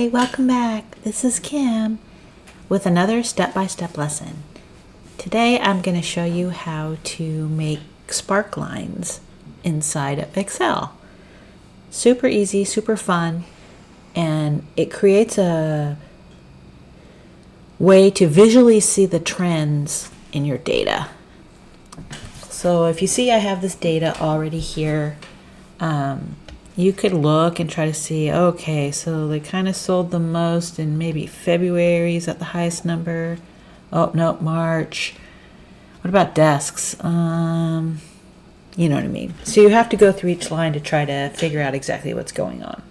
Hi, welcome back. This is Kim with another step-by-step lesson. Today I'm going to show you how to make sparklines inside of Excel. Super easy, super fun, and it creates a way to visually see the trends in your data. So if you see I have this data already here, you could look and try to see, okay, so they kind of sold the most in maybe February is at the highest number. Oh, no, March. What about desks? You know what I mean. So you have to go through each line to try to figure out exactly what's going on.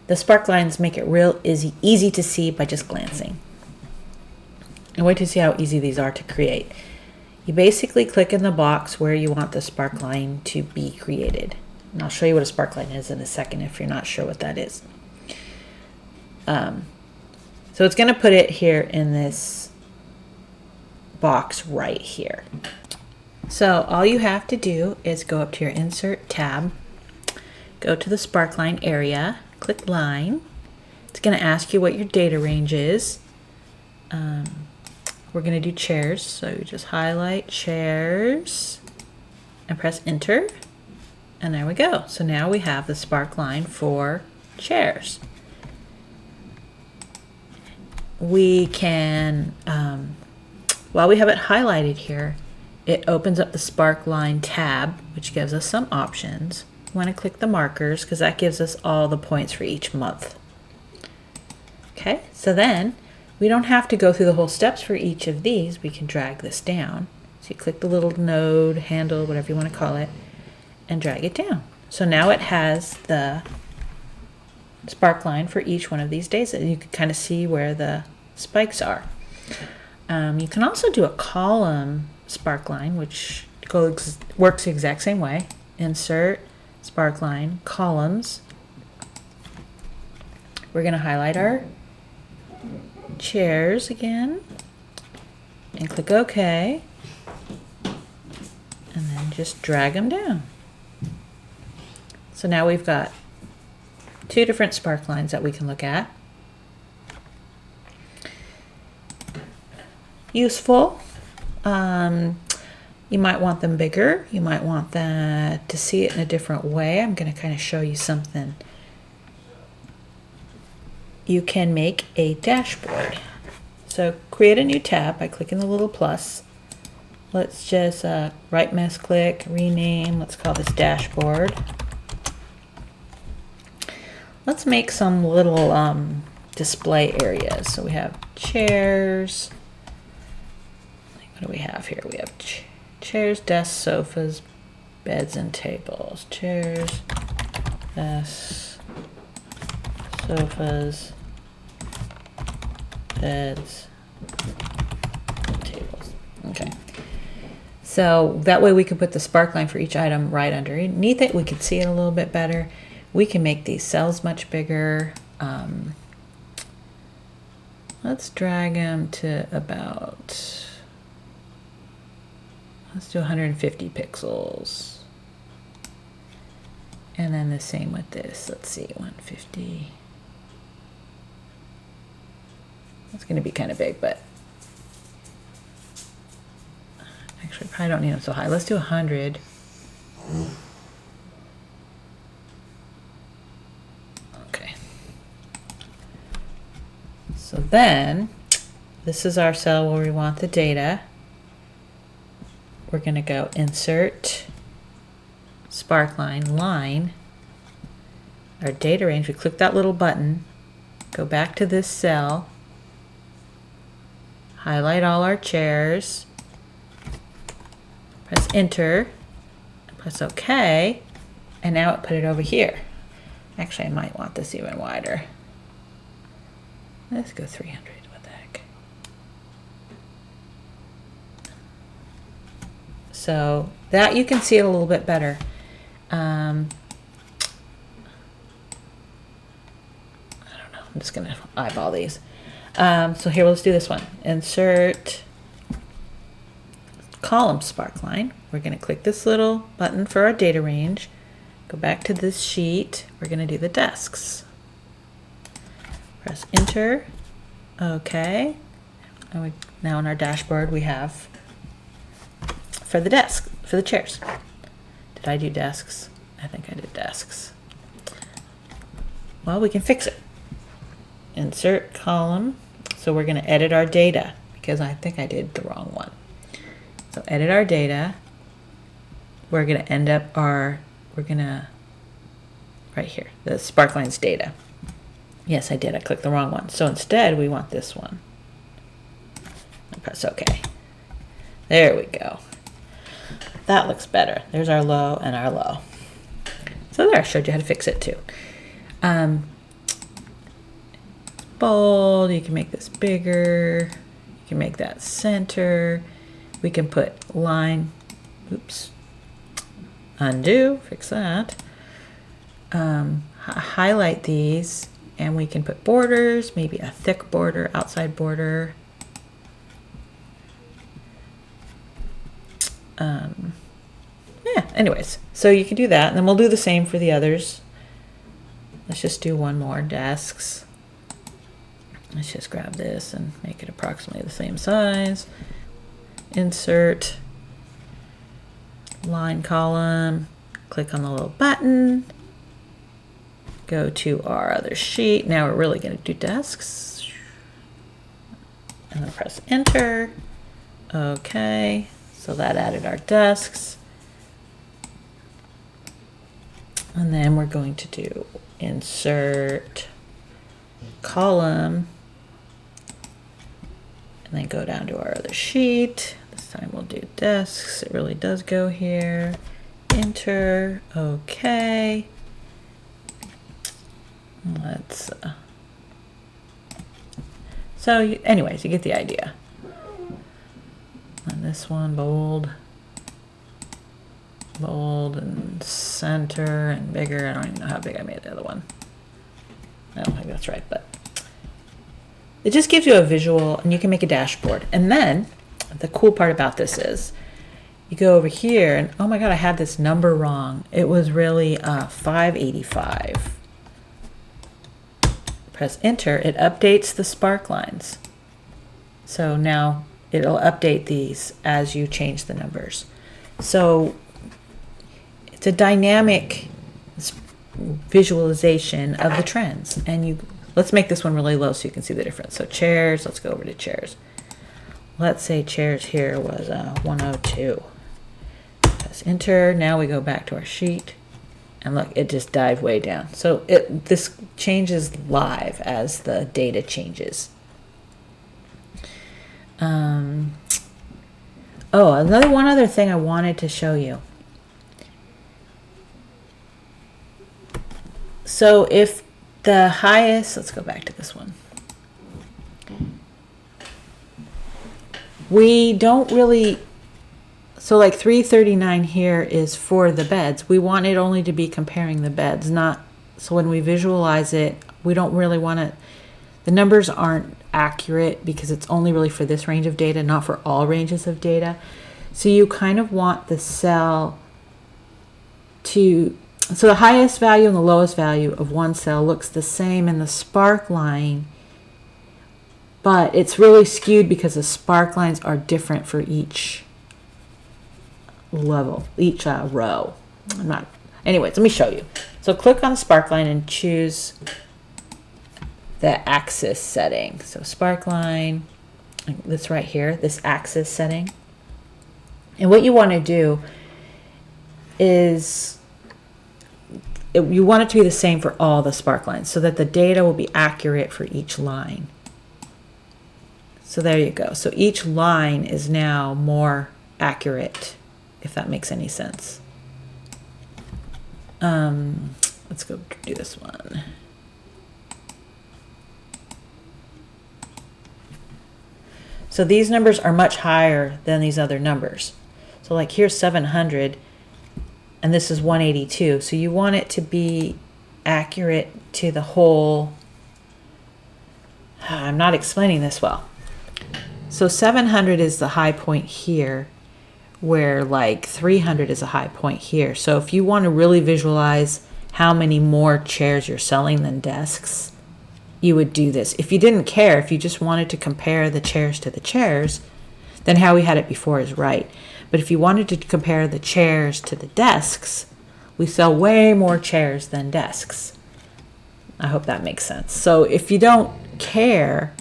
The spark lines make it real easy to see by just glancing. And wait to see how easy these are to create. You basically click in the box where you want the spark line to be created. And I'll show you what a sparkline is in a second if you're not sure what that is. So it's going to put it here in this box right here. So all you have to do is go up to your Insert tab, go to the sparkline area, click Line. It's going to ask you what your data range is. We're going to do chairs, so you just highlight chairs and press Enter. And there we go. So now we have the spark line for chairs. We can, while we have it highlighted here, it opens up the spark line tab, which gives us some options. We want to click the markers because that gives us all the points for each month. Okay, so then we don't have to go through the whole steps for each of these. We can drag this down. So you click the little node, handle, whatever you want to call it, and drag it down. So now it has the spark line for each one of these days, and you can kind of see where the spikes are. You can also do a column spark line, which works the exact same way. Insert, spark line, columns. We're going to highlight our chairs again and click OK, and then just drag them down. So now we've got two different spark lines that we can look at. Useful. You might want them bigger. You might want that to see it in a different way. I'm going to kind of show you something. You can make a dashboard. So create a new tab by clicking the little plus. Let's just right mouse click, rename. Let's call this dashboard. Let's make some little display areas. So we have chairs. What do we have here? We have chairs, desks, sofas, beds, and tables. Chairs, desks, sofas, beds, and tables. Okay. So that way we can put the spark line for each item right underneath it. We can see it a little bit better. We can make these cells much bigger. Let's drag them to about, let's do 150 pixels. And then the same with this. Let's see, 150. It's going to be kind of big, but actually probably don't need them so high. Let's do 100. So then, this is our cell where we want the data. We're going to go Insert, Sparkline, Line, our data range. We click that little button, go back to this cell, highlight all our chairs, press Enter, press OK, and now it put it over here. Actually, I might want this even wider. Let's go 300. What the heck? So that you can see it a little bit better. I don't know. I'm just going to eyeball these. So here, let's do this one. Insert column sparkline. We're going to click this little button for our data range. Go back to this sheet. We're going to do the desks. Press enter. Okay. And now on our dashboard we have for the desk, for the chairs. Did I do desks? I think I did desks. Well, we can fix it. Insert column. So we're going to edit our data because I think I did the wrong one. So edit our data. We're going to end up right here, the Sparklines data. Yes, I did. I clicked the wrong one. So instead, we want this one. And press OK. There we go. That looks better. There's our low and our low. So there, I showed you how to fix it too. Bold, you can make this bigger. You can make that center. We can put line, oops, undo, fix that. Highlight these, and we can put borders, maybe a thick border, outside border. Yeah, anyways, so you can do that, and then we'll do the same for the others. Let's just do one more, desks. Let's just grab this and make it approximately the same size. Insert, line column, click on the little button, go to our other sheet. Now we're really going to do desks. And then press enter. Okay, so that added our desks. And then we're going to do insert column, and then go down to our other sheet. This time we'll do desks. It really does go here. Enter. Okay. Let's. Anyways, you get the idea. And this one, bold, and center, and bigger. I don't even know how big I made the other one. I don't think that's right, but it just gives you a visual, and you can make a dashboard. And then the cool part about this is you go over here and, oh my God, I had this number wrong. It was really 585. Press enter, it updates the Sparklines. So now it'll update these as you change the numbers. So it's a dynamic visualization of the trends, and let's make this one really low so you can see the difference. So chairs, let's go over to chairs. Let's say chairs here was 102. Press enter. Now we go back to our sheet, and look, it just dived way down. So this changes live as the data changes. Oh, one other thing I wanted to show you. So if the highest, let's go back to this one. We don't really, so like 339 here is for the beds. We want it only to be comparing the beds, not, so when we visualize it, we don't really want to, the numbers aren't accurate because it's only really for this range of data, not for all ranges of data. So you kind of want the cell to, so the highest value and the lowest value of one cell looks the same in the Sparkline, but it's really skewed because the Sparklines are different for each level, each row. Anyways, let me show you. So click on the Sparkline and choose the axis setting. So Sparkline, this right here, this axis setting. And what you want to do is you want it to be the same for all the Sparklines so that the data will be accurate for each line. So there you go. So each line is now more accurate, if that makes any sense. Let's go do this one. So these numbers are much higher than these other numbers. So like here's 700. And this is 182. So you want it to be accurate to the whole. I'm not explaining this well. So 700 is the high point here, where like 300 is a high point here. So if you want to really visualize how many more chairs you're selling than desks, you would do this. If you didn't care, if you just wanted to compare the chairs to the chairs, then how we had it before is right. But if you wanted to compare the chairs to the desks, we sell way more chairs than desks. I hope that makes sense. So if you don't care,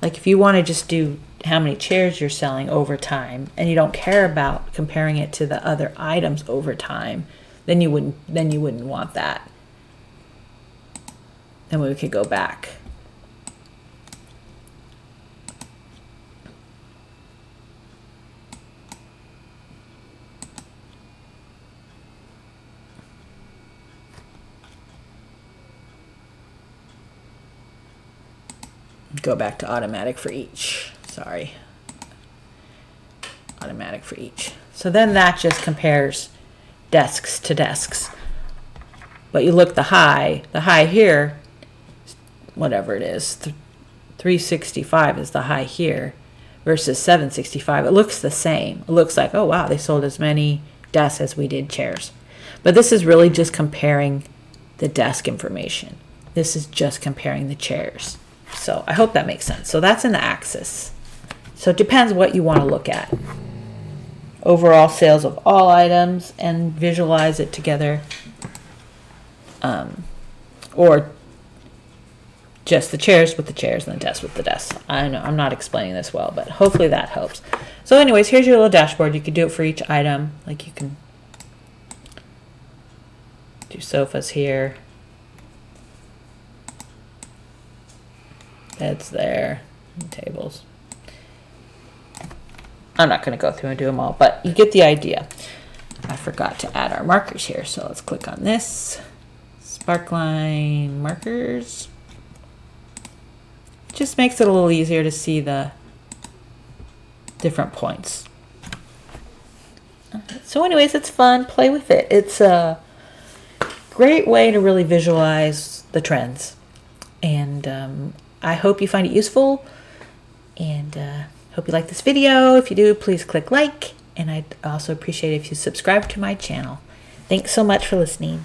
like if you want to just do how many chairs you're selling over time and you don't care about comparing it to the other items over time, then you wouldn't want that. Then we could go back. Go back to automatic for each. Sorry. Automatic for each. So then that just compares desks to desks. But you look the high here, whatever it is, 365 is the high here versus 765. It looks the same. It looks like, oh wow, they sold as many desks as we did chairs. But this is really just comparing the desk information. This is just comparing the chairs. So I hope that makes sense. So that's in the axis. So it depends what you want to look at. Overall sales of all items and visualize it together. Or just the chairs with the chairs and the desks with the desks. I know I'm not explaining this well, but hopefully that helps. So anyways, here's your little dashboard. You could do it for each item. Like you can do sofas here. Beds there, and tables. I'm not going to go through and do them all, but you get the idea. I forgot to add our markers here, so let's click on this. Sparkline markers. Just makes it a little easier to see the different points. So anyways, it's fun. Play with it. It's a great way to really visualize the trends. And I hope you find it useful, and hope you like this video. If you do, please click like, and I'd also appreciate it if you subscribe to my channel. Thanks so much for listening.